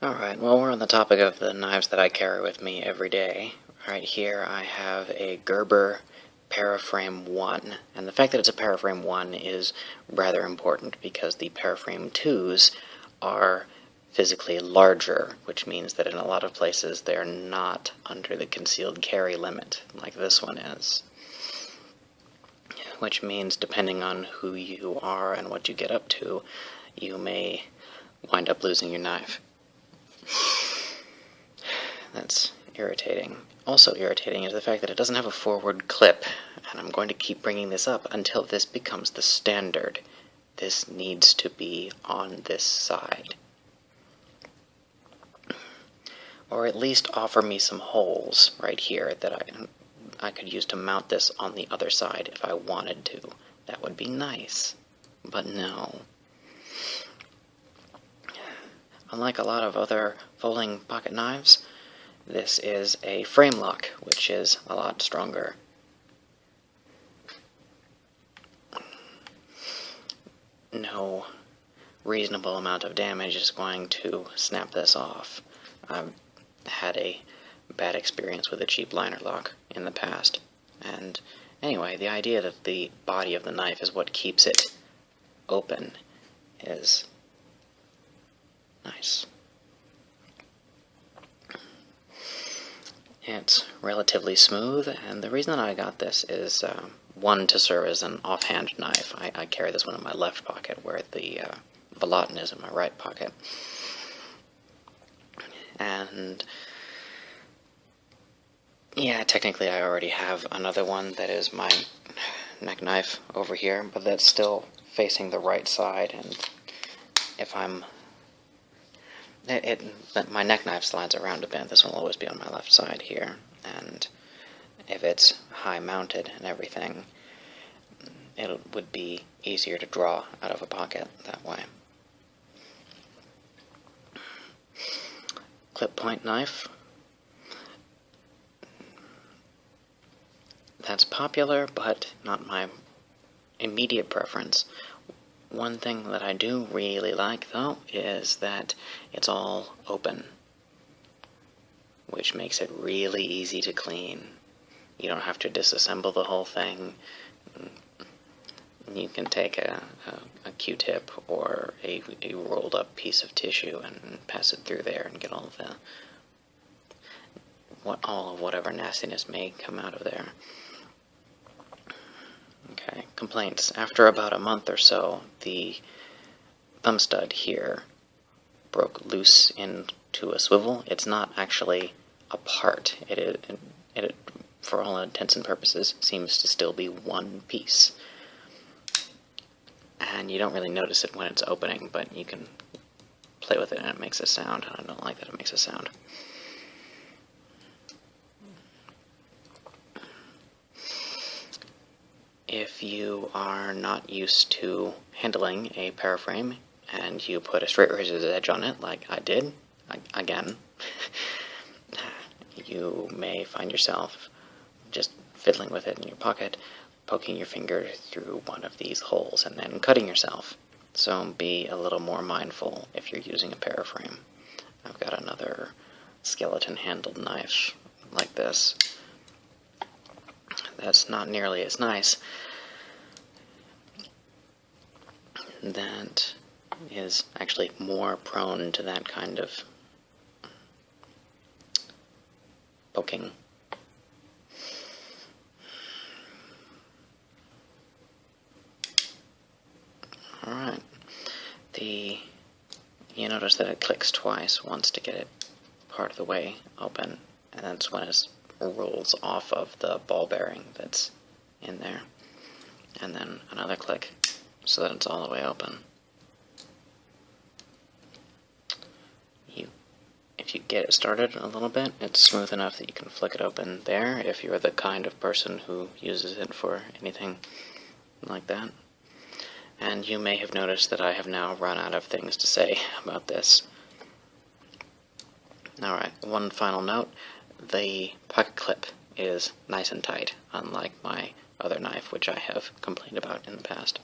Alright, well, we're on the topic of the knives that I carry with me every day. Right here I have a Gerber Paraframe 1, and the fact that it's a Paraframe 1 is rather important because the Paraframe 2s are physically larger, which means that in a lot of places they're not under the concealed carry limit, like this one is. Which means, depending on who you are and what you get up to, you may wind up losing your knife. That's irritating. Also irritating is the fact that it doesn't have a forward clip, and I'm going to keep bringing this up until this becomes the standard. This needs to be on this side. Or at least offer me some holes right here that I could use to mount this on the other side if I wanted to. That would be nice. But no. Unlike a lot of other folding pocket knives, this is a frame lock, which is a lot stronger. No reasonable amount of damage is going to snap this off. I've had a bad experience with a cheap liner lock in the past. And anyway, the idea that the body of the knife is what keeps it open is nice. It's relatively smooth, and the reason that I got this is, one, to serve as an offhand knife. I carry this one in my left pocket, where the Volatin is in my right pocket. And yeah, technically I already have another one that is my neck knife over here, but that's still facing the right side, and if my neck knife slides around a bit. This one will always be on my left side here, and if it's high mounted and everything, it would be easier to draw out of a pocket that way. Clip point knife. That's popular, but not my immediate preference. One thing that I do really like, though, is that it's all open, which makes it really easy to clean. You don't have to disassemble the whole thing. You can take a Q-tip or a rolled up piece of tissue and pass it through there and get all of whatever nastiness may come out of there. Okay, complaints. After about a month or so, the thumb stud here broke loose into a swivel. It's not actually apart. It, for all intents and purposes, seems to still be one piece. And you don't really notice it when it's opening, but you can play with it and it makes a sound, and I don't like that it makes a sound. If you are not used to handling a Paraframe and you put a straight razor's edge on it, like I did, again, you may find yourself just fiddling with it in your pocket, poking your finger through one of these holes and then cutting yourself. So be a little more mindful if you're using a Paraframe. I've got another skeleton-handled knife like this. That's not nearly as nice. That is actually more prone to that kind of poking. Alright. You notice that it clicks twice, once to get it part of the way open, and that's when it rolls off of the ball bearing that's in there. And then another click so that it's all the way open. If you get it started a little bit, it's smooth enough that you can flick it open there if you're the kind of person who uses it for anything like that. And you may have noticed that I have now run out of things to say about this. Alright, one final note. The pocket clip is nice and tight, unlike my other knife, which I have complained about in the past.